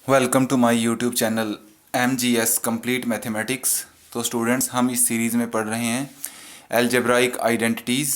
Welcome to my YouTube channel MGS complete mathematics. तो students, हम इस सीरीज़ में पढ़ रहे हैं एल्जेब्राइक आइडेंटिटीज़,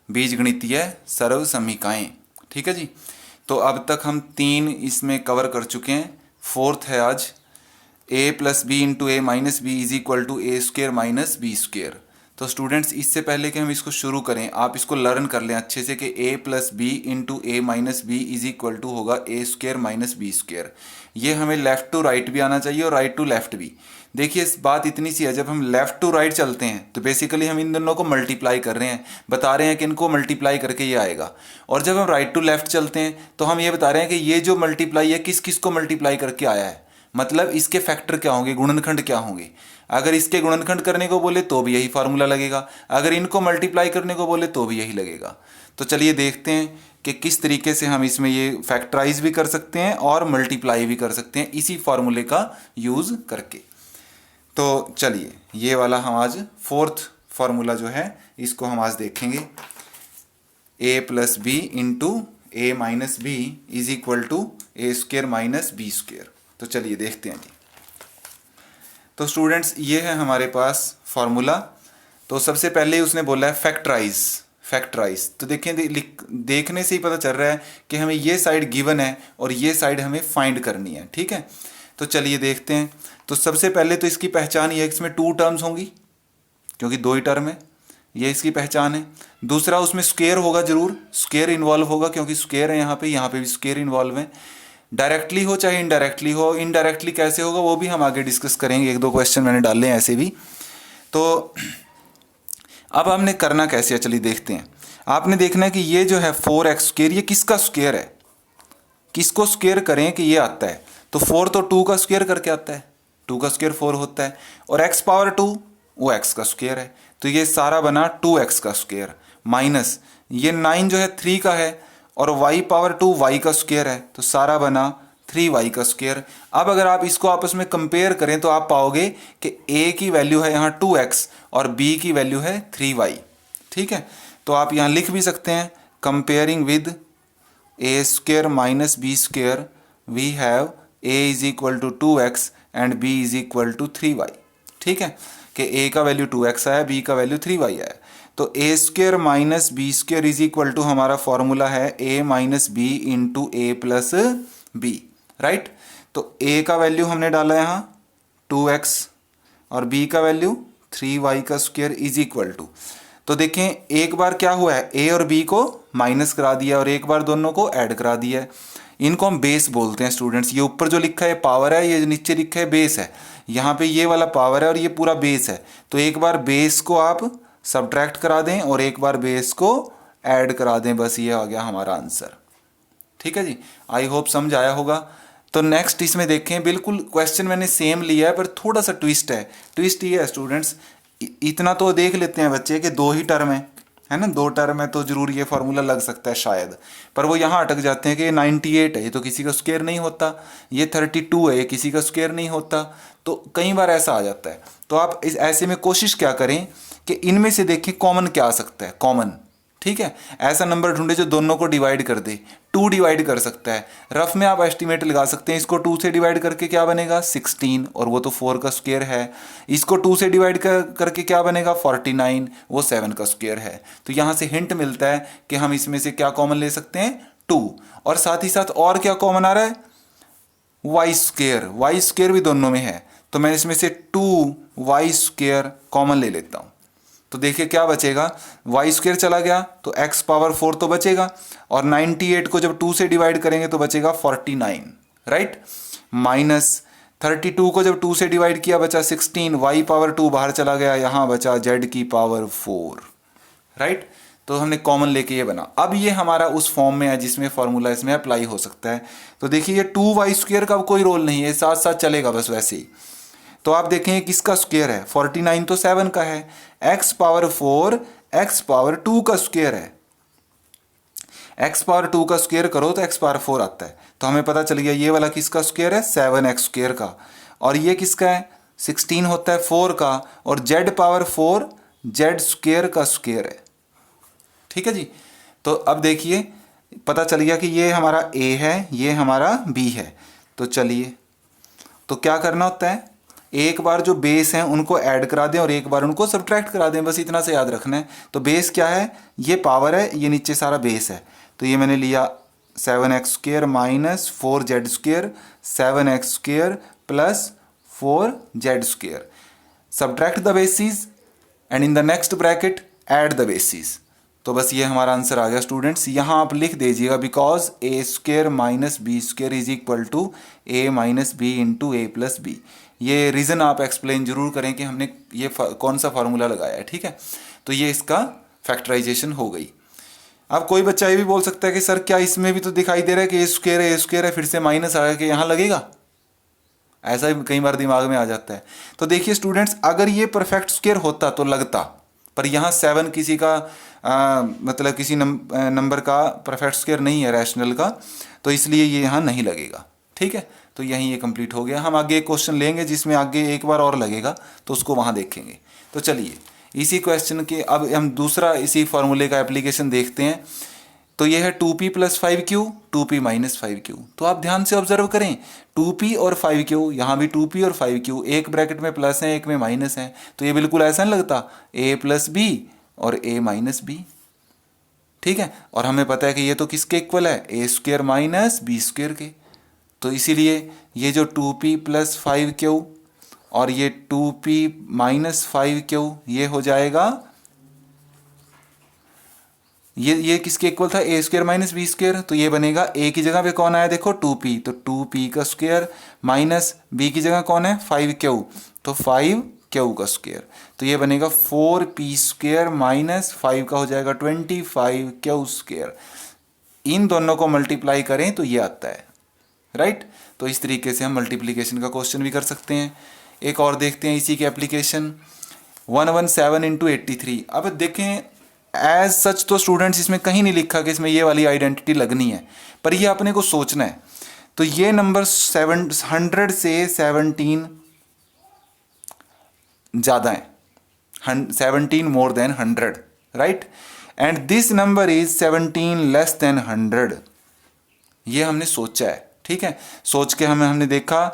बीजगणितीय सरल समीकाएं। ठीक है जी। तो अब तक हम 3 इसमें कवर कर चुके हैं। फोर्थ है आज a plus B into A minus B is equal to A square minus B square. तो स्टूडेंट्स, इससे पहले कि हम इसको शुरू करें, आप इसको लर्न कर लें अच्छे से कि a plus B into A minus B is equal to होगा A square minus B square. ये हमें लेफ्ट टू राइट भी आना चाहिए और राइट टू लेफ्ट भी। देखिए, इस बात इतनी सी है, जब हम लेफ्ट टू राइट चलते हैं तो बेसिकली हम इन दोनों को मल्टीप्लाई कर रहे हैं, बता रहे हैं कि इनको मल्टीप्लाई करके ये आएगा। और जब हम राइट टू लेफ्ट चलते हैं तो हम ये बता रहे हैं कि ये जो मल्टीप्लाई है किस किस को मल्टीप्लाई करके आया है, मतलब इसके फैक्टर क्या होंगे, गुणनखंड क्या होंगे। अगर इसके गुणनखंड करने को बोले तो भी यही फार्मूला लगेगा, अगर इनको मल्टीप्लाई करने को बोले तो भी यही लगेगा। तो चलिए देखते हैं कि किस तरीके से हम इसमें ये फैक्टराइज भी कर सकते हैं और मल्टीप्लाई भी कर सकते हैं इसी फार्मूले का यूज करके। तो चलिए, ये वाला हम आज फोर्थ फार्मूला जो है इसको हम आज देखेंगे। a plus B into A minus B is equal to A square minus B square. तो चलिए देखते हैं जी। तो स्टूडेंट्स, ये है हमारे पास फार्मूला। तो सबसे पहले उसने बोला है फैक्टराइज। फैक्टराइज तो देखें, देखने से ही पता चल रहा है कि हमें ये साइड गिवन है और ये साइड हमें फाइंड करनी है। ठीक है, तो चलिए देखते हैं। तो सबसे पहले तो इसकी पहचान ये है, इसमें 2 टर्म्स होंगी क्योंकि 2 ही टर्म है, ये इसकी पहचान है। दूसरा, उसमें स्क्वेयर होगा, जरूर स्क्वेयर इन्वॉल्व होगा क्योंकि स्क्वेयर है यहाँ पे भी स्क्वेयर इन्वॉल्व है। डायरेक्टली हो चाहे इनडायरेक्टली हो, इनडायरेक्टली कैसे होगा वो भी हम आगे डिस्कस करेंगे, 1-2 क्वेश्चन मैंने डाले हैं ऐसे भी। तो अब हमने करना कैसे है, चलिए देखते हैं। आपने देखना है कि ये जो है 4x स्क्वेयर, ये किसका स्क्वेयर है, किसको स्क्वेयर करें कि ये आता है। तो 4 तो 2 का स्क्वेयर करके आता है, 2 का स्क्वेयर 4 होता है, और x पावर 2 वो x का स्क्वेयर है। तो ये सारा बना 2x का स्क्वेयर माइनस ये 9 जो है 3 का है, और y पावर 2 y का स्क्वेयर है, तो सारा बना 3y का स्क्वेयर। अब अगर आप इसको आपस में कंपेयर करें तो आप पाओगे कि a की वैल्यू है यहाँ 2x और b की वैल्यू है 3y। ठीक है, तो आप यहाँ लिख भी सकते हैं comparing with a square minus B square we have a is equal to 2x and b is equal to 3y। ठीक है, कि a का वैल्यू 2x आया, b का वैल्यू 3y आया। तो A square minus B square is equal to हमारा formula है a minus B into A plus B. Right, तो a का वैल्यू हमने डाला यहाँ 2x और b का वैल्यू 3y का स्क्वेयर इज इक्वल टू, तो देखें एक बार क्या हुआ है, a और b को माइनस करा दिया और एक बार दोनों को ऐड करा दिया है। इनको हम बेस बोलते हैं स्टूडेंट्स। ये ऊपर जो लिखा है पावर है, ये नीचे लिखा है बेस है। यहाँ पे ये वाला पावर है और ये पूरा बेस है। तो एक बार बेस को आप सब्ट्रैक्ट करा दें और एक बार बेस को ऐड करा दें, बस ये आ गया हमारा आंसर। ठीक है जी, आई होप समझ आया होगा। तो नेक्स्ट इसमें देखें, बिल्कुल क्वेश्चन मैंने सेम लिया है पर थोड़ा सा ट्विस्ट है। ट्विस्ट ये है स्टूडेंट्स, इतना तो देख लेते हैं बच्चे कि 2 ही टर्म है ना, 2 टर्म है तो जरूर ये फॉर्मूला लग सकता है शायद, पर वो यहाँ अटक जाते हैं कि 98 है, ये तो किसी का स्क्वायर नहीं होता, ये 32 है, ये किसी का स्क्वायर नहीं होता। तो कई बार ऐसा आ जाता है। तो आप इस ऐसे में कोशिश क्या करें कि इनमें से देखें कॉमन क्या आ सकता है, कॉमन। ठीक है, ऐसा नंबर ढूंढे जो दोनों को डिवाइड कर दे। 2 डिवाइड कर सकता है, रफ में आप एस्टिमेट लगा सकते हैं। इसको 2 से डिवाइड करके क्या बनेगा 16, और वो तो 4 का स्क्वायर है। इसको 2 से डिवाइड करके क्या बनेगा 49, वो 7 का स्क्वायर है। तो यहाँ से हिंट मिलता है कि हम इसमें से क्या कॉमन ले सकते हैं 2, और साथ ही साथ और क्या कॉमन आ रहा है वाई स्क्वायर भी दोनों में है। तो मैं इसमें से 2y स्क्वायर कॉमन ले लेता हूँ। तो देखिए क्या बचेगा, y स्क्वायर चला गया तो x पावर 4 तो बचेगा, और 98 को जब 2 से डिवाइड करेंगे तो बचेगा 49। राइट, माइनस 32 को जब 2 से डिवाइड किया बचा 16, y पावर 2 बाहर चला गया, यहाँ बचा z की पावर 4। राइट, तो हमने कॉमन लेके ये बना। अब ये हमारा उस फॉर्म में है जिसमें फॉर्मूला इसमें अप्लाई हो सकता है। तो देखिए ये 2y स्क्वायर का कोई रोल नहीं है, साथ साथ चलेगा बस वैसे ही। तो आप देखें किसका स्क्वायर है, 49 तो 7 का है, x पावर 4 x पावर 2 का स्क्वायर है। x पावर 2 का स्क्वायर करो तो x पावर 4 आता है। तो हमें पता चल गया ये वाला किसका स्क्वायर है 7x स्क्वायर का, और ये किसका है 16 होता है 4 का, और z पावर 4 z स्क्वायर का स्क्वायर है। ठीक है जी, तो अब देखिए पता चल गया कि ये हमारा a है, ये हमारा b है। तो चलिए तो क्या करना होता है, एक बार जो बेस हैं उनको ऐड करा दें और एक बार उनको सब्ट्रैक्ट करा दें, बस इतना से याद रखना है। तो बेस क्या है, ये पावर है, ये नीचे सारा बेस है। तो ये मैंने लिया 7x² minus 4z², 7x² plus 4z², subtract the basis and in the next bracket add the basis. तो बस ये हमारा आंसर आ गया स्टूडेंट्स। यहाँ आप लिख दीजिएगा because a² minus b² is equal to a minus B into A plus B. ये रीज़न आप एक्सप्लेन जरूर करें कि हमने ये कौन सा फार्मूला लगाया है, ठीक है। तो ये इसका फैक्टराइजेशन हो गई। अब कोई बच्चा ये भी बोल सकता है कि सर क्या इसमें भी तो दिखाई दे रहा है कि a² है, फिर से माइनस आ के यहाँ लगेगा, ऐसा भी कई बार दिमाग में आ जाता है। तो देखिए स्टूडेंट्स, अगर ये परफेक्ट स्क्वायर होता तो लगता, पर यहाँ 7 किसी का मतलब किसी नंबर का परफेक्ट स्क्वायर नहीं है, रैशनल का, तो इसलिए ये यहाँ नहीं लगेगा, ठीक है। तो यहीं ये कंप्लीट हो गया। हम आगे एक क्वेश्चन लेंगे जिसमें आगे एक बार और लगेगा, तो उसको वहाँ देखेंगे। तो चलिए इसी क्वेश्चन के अब हम दूसरा इसी फॉर्मूले का एप्लीकेशन देखते हैं। तो ये है 2p plus 5q, 2p minus 5q। तो आप ध्यान से ऑब्जर्व करें, 2p और 5q, यहाँ भी 2p और 5q, एक ब्रैकेट में प्लस है एक में माइनस है, तो ये बिल्कुल ऐसा नहीं लगता, a प्लस बी और a माइनस बी, ठीक है। और हमें पता है कि ये तो किसके इक्वल है, a² माइनस b² के। तो इसीलिए ये जो 2p प्लस 5q और ये 2p माइनस 5q ये हो जाएगा, ये किसके इक्वल था, a² माइनस b²। तो ये बनेगा, a की जगह पे कौन आया देखो 2p, तो 2p का स्क्वायर माइनस b की जगह कौन है 5q, तो 5q का स्क्वायर। तो ये बनेगा 4p² माइनस 5 का हो जाएगा 25q²। इन दोनों को मल्टीप्लाई करें तो ये आता है, राइट। तो इस तरीके से हम मल्टीप्लीकेशन का क्वेश्चन भी कर सकते हैं। एक और देखते हैं इसी के एप्लीकेशन, 117 इंटू 83। अब देखें एज सच तो स्टूडेंट्स इसमें कहीं नहीं लिखा कि इसमें ये वाली आइडेंटिटी लगनी है, पर ये अपने को सोचना है। तो ये नंबर 100 से 17 ज़्यादा है, 17 more than 100, right. And this number is 17 less than 100। ये हमने सोचा है, ठीक है। सोच के हमने देखा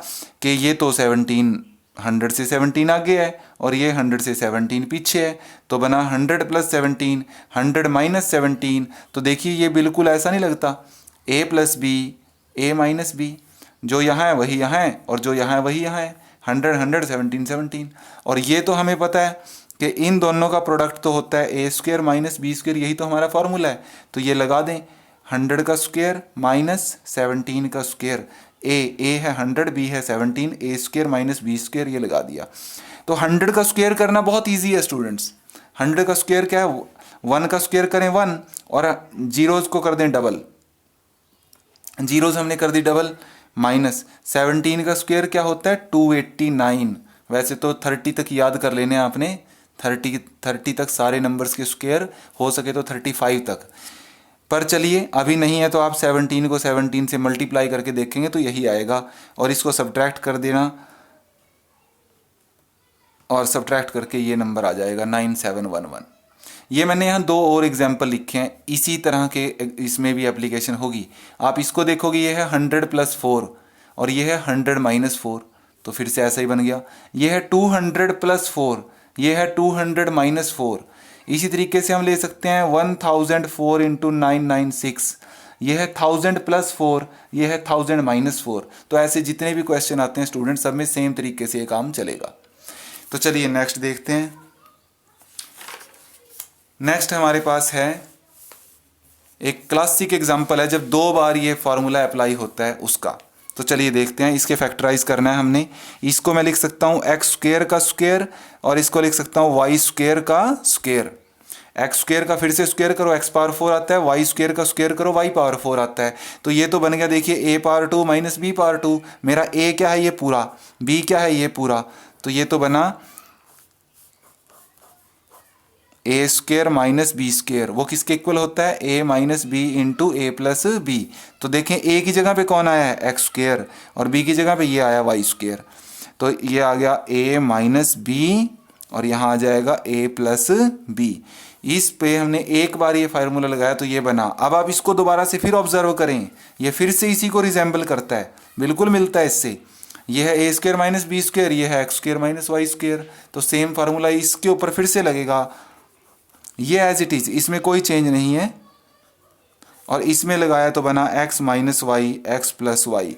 कि ये तो 17 100 से 17 आगे है और ये 100 से 17 पीछे है, तो बना 100 प्लस 17, 100 माइनस 17। तो देखिए ये बिल्कुल ऐसा नहीं लगता, a plus B, a minus B, जो यहाँ है वही यहाँ है और जो यहाँ है वही यहाँ है, 100 100 17 17। और ये तो हमें पता है कि इन दोनों का प्रोडक्ट तो होता है a² माइनस b², यही तो हमारा फॉर्मूला है। तो ये लगा दें, 100 का स्क्वायर माइनस 17 का स्क्वायर, a है 100, b है 17, a² माइनस b², ये लगा दिया। तो 100 का स्क्वायर करना बहुत इजी है स्टूडेंट्स। 100 का स्क्वायर क्या है, 1 का स्क्वायर करें 1 और जीरोज को कर दें डबल, जीरोज हमने कर दी डबल, माइनस 17 का स्क्वायर क्या होता है 289। वैसे तो 30 तक याद कर लेने आपने, 30 तक सारे नंबर्स के स्क्वायर, हो सके तो 35 तक, पर चलिए अभी नहीं है तो आप 17 को 17 से मल्टीप्लाई करके देखेंगे तो यही आएगा, और इसको सब्ट्रैक्ट कर देना और सब्ट्रैक्ट करके ये नंबर आ जाएगा 9711। ये मैंने यहाँ 2 और एग्जाम्पल लिखे हैं, इसी तरह के इसमें भी एप्लीकेशन होगी। आप इसको देखोगे, ये है 100 प्लस 4 और ये है 100 माइनस 4, तो फिर से ऐसा ही बन गया। ये है 200 प्लस 4, ये है 200 माइनस 4। इसी तरीके से हम ले सकते हैं 1004 इंटू 996, ये है 1000 प्लस 4, ये है 1000 माइनस 4। तो ऐसे जितने भी क्वेश्चन आते हैं स्टूडेंट, सब में सेम तरीके से ये काम चलेगा। तो चलिए नेक्स्ट देखते हैं। नेक्स्ट हमारे पास है एक क्लासिक एग्जांपल है जब 2 बार ये फॉर्मूला अप्लाई होता है उसका। तो चलिए देखते हैं, इसके फैक्टराइज करना है हमने। इसको मैं लिख सकता हूँ x² का स्क्वायर और इसको लिख सकता हूँ y² का स्क्वायर। x² का फिर से स्क्वायर करो x पावर 4 आता है, y² का स्क्वायर करो y पावर 4 आता है। तो ये तो बन गया, देखिए a power 2 minus b power 2। मेरा a क्या है ये पूरा, b क्या है ये पूरा, तो ये तो बना a² माइनस b²। वो किसके इक्वल होता है, a minus B into A plus B. तो देखें a की जगह पे कौन आया है x² और b की जगह पे ये आया y²। तो ये आ गया a माइनस बी और यहाँ आ जाएगा a प्लस बी। इस पे हमने एक बार ये फार्मूला लगाया तो ये बना। अब आप इसको दोबारा से फिर ऑब्जर्व करें, ये फिर से इसी को रिजेंबल करता है, बिल्कुल मिलता है इससे। ये है A square minus B square, ये है X square minus Y square. तो सेम फार्मूला इसके ऊपर फिर से लगेगा, ये एज इट इज, इसमें कोई चेंज नहीं है। और इसमें लगाया तो बना X minus Y X plus Y.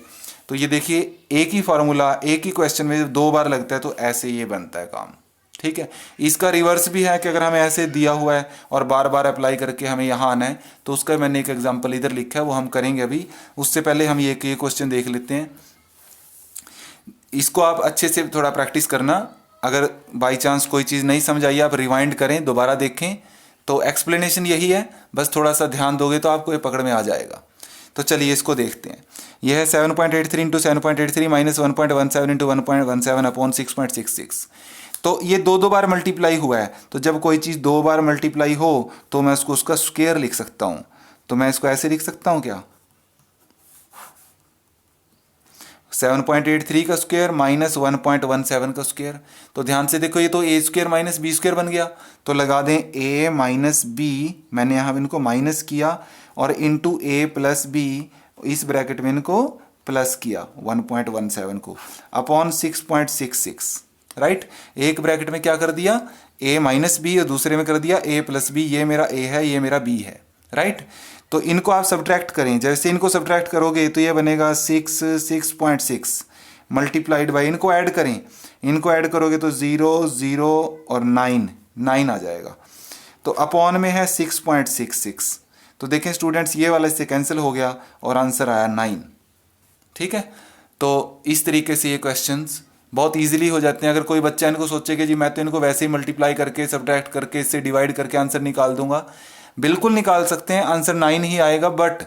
तो ये देखिए एक ही फार्मूला एक ही क्वेश्चन में जब 2 बार लगता है तो ऐसे ये बनता है काम। ठीक है, इसका रिवर्स भी है कि अगर हमें ऐसे दिया हुआ है और बार बार अप्लाई करके हमें यहाँ आना है, तो उसका मैंने एक एग्जांपल इधर लिखा है, वो हम करेंगे अभी। उससे पहले हम ये क्वेश्चन देख लेते हैं। इसको आप अच्छे से थोड़ा प्रैक्टिस करना, अगर बाई चांस कोई चीज़ नहीं समझ आई आप रिवाइंड करें, दोबारा देखें। तो एक्सप्लेनेशन यही है, बस थोड़ा सा ध्यान दोगे तो आपको ये पकड़ में आ जाएगा। तो चलिए इसको देखते हैं। यह है 7.83 इंटू 7.83 माइनस 1.17 इंटू 1.17 अपॉन 6.66। तो ये 2 बार मल्टीप्लाई हुआ है, तो जब कोई चीज़ 2 बार मल्टीप्लाई हो तो मैं उसका स्क्वायर लिख सकता हूँ। तो मैं इसको ऐसे लिख सकता हूँ क्या, 7.83 का स्क्वायर माइनस 1.17 का स्क्वायर। तो ध्यान से देखो, ये तो ए स्क्वायर माइनस बी स्क्वायर बन गया। तो लगा दें ए माइनस बी, मैंने यहाँ इनको माइनस किया, और इंटू ए प्लस बी, इस ब्रैकेट में इनको प्लस किया 1.17 को, अपॉन 6.66। राइट, एक ब्रैकेट में क्या कर दिया, ए माइनस बी, और दूसरे में कर दिया ए प्लस बी। ये मेरा ए है, ये मेरा बी है। राइट, तो इनको आप सब्ट्रैक्ट करें। जैसे इनको सब्ट्रैक्ट करोगे तो ये बनेगा 6.6 मल्टीप्लाइड बाई, इनको ऐड करें, इनको ऐड करोगे तो 0 0 और 9 आ जाएगा। तो अपॉन में है 6.66। तो देखें स्टूडेंट्स, ये वाला इससे कैंसिल हो गया और आंसर आया 9। ठीक है, तो इस तरीके से ये क्वेश्चंस बहुत इजीली हो जाते हैं। अगर कोई बच्चा इनको सोचे कि जी मैं तो इनको वैसे ही मल्टीप्लाई करके सब्ट्रैक्ट करके इससे डिवाइड करके आंसर निकाल दूंगा, बिल्कुल निकाल सकते हैं, आंसर 9 ही आएगा, बट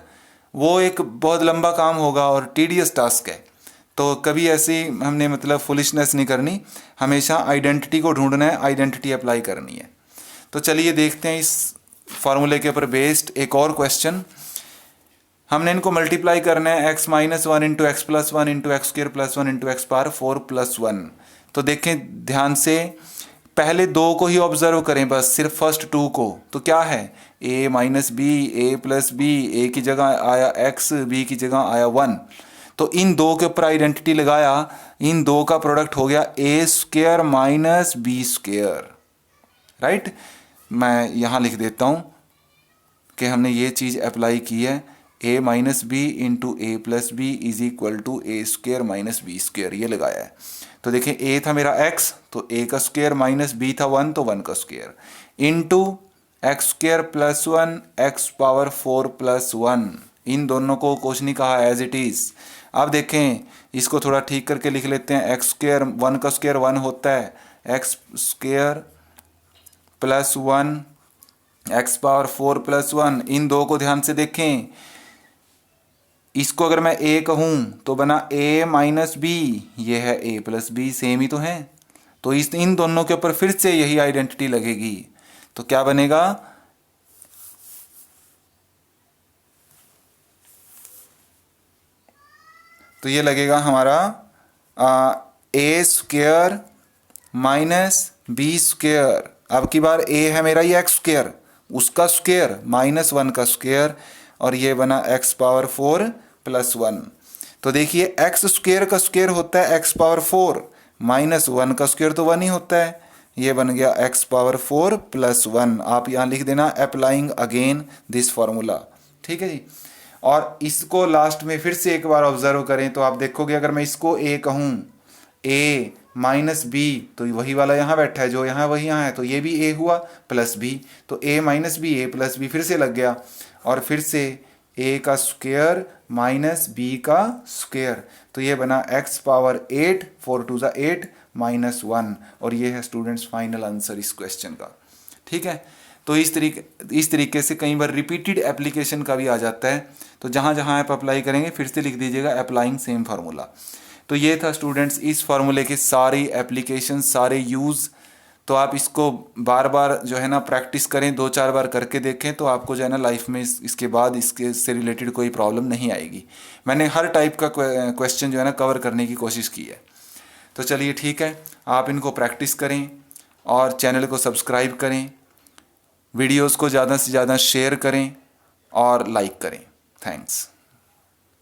वो एक बहुत लंबा काम होगा और टीडियस टास्क है। तो कभी ऐसी हमने मतलब फुलिशनेस नहीं करनी, हमेशा आइडेंटिटी को ढूंढना है, आइडेंटिटी अप्लाई करनी है। तो चलिए देखते हैं इस फॉर्मूले के ऊपर बेस्ड एक और क्वेश्चन। हमने इनको मल्टीप्लाई करना है, x minus 1 into x plus 1 into x square plus 1 into x power 4 plus 1। तो देखें ध्यान से, पहले 2 को ही ऑब्जर्व करें बस, सिर्फ फर्स्ट 2 को। तो क्या है, a minus B, A plus B, A की जगह आया x, b की जगह आया 1। तो इन 2 के ऊपर आइडेंटिटी लगाया, इन 2 का प्रोडक्ट हो गया A square minus B square. Right, मैं यहाँ लिख देता हूँ कि हमने ये चीज़ अप्लाई की है, a minus B into A plus B is equal to A square minus B square, ये लगाया है। तो देखें a था मेरा x, तो a का स्क्वायर, माइनस b था 1, तो 1 का square, into x square plus 1 x power 4 plus 1। इन दोनों को कुछ नहीं कहा, एज इट इज। अब देखें इसको थोड़ा ठीक करके लिख लेते हैं, एक्स स्क्वायर 1 का स्क्वायर 1 होता है, X square plus 1 x power 4 plus 1। इन 2 को ध्यान से देखें, इसको अगर मैं a कहूं तो बना a माइनस बी, ये है a प्लस बी, सेम ही तो है। तो इन दोनों के ऊपर फिर से यही आइडेंटिटी लगेगी। तो क्या बनेगा, तो ये लगेगा हमारा a square minus B square. अब की बार a है मेरा ये एक्स स्क्वायर, उसका स्क्वायर माइनस 1 का स्क्वायर, और ये बना x पावर 4 प्लस 1। तो देखिए एक्स स्क्वायर का स्क्वायर होता है x पावर 4, माइनस 1 का स्क्वायर तो 1 ही होता है, ये बन गया x पावर 4 प्लस 1। आप यहाँ लिख देना अप्लाइंग अगेन दिस फॉर्मूला। ठीक है जी, और इसको लास्ट में फिर से एक बार ऑब्जर्व करें तो आप देखोगे, अगर मैं इसको a कहूँ, a माइनस बी, तो वही वाला यहाँ बैठा है जो यहाँ वही यहाँ है, तो ये भी a हुआ प्लस b, तो a minus B A plus B फिर से लग गया, और फिर से a का स्क्वायर माइनस b का स्क्वायर, तो ये बना x पावर 8, 4 टू ज़ा 8 माइनस 1। और ये है स्टूडेंट्स फाइनल आंसर इस क्वेश्चन का। ठीक है, तो इस तरीके से कई बार रिपीटेड एप्लीकेशन का भी आ जाता है, तो जहाँ जहाँ आप अप्लाई करेंगे फिर से लिख दीजिएगा अप्लाइंग सेम फार्मूला। तो ये था स्टूडेंट्स इस फार्मूले के सारी एप्लीकेशन, सारे यूज़। तो आप इसको बार बार जो है ना प्रैक्टिस करें, 2-4 बार करके देखें, तो आपको जो है ना लाइफ में इसके बाद इसके से रिलेटेड कोई प्रॉब्लम नहीं आएगी। मैंने हर टाइप का क्वेश्चन जो है ना कवर करने की कोशिश की है। तो चलिए ठीक है, आप इनको प्रैक्टिस करें और चैनल को सब्सक्राइब करें, वीडियोज़ को ज़्यादा से ज़्यादा शेयर करें और लाइक करें। थैंक्स।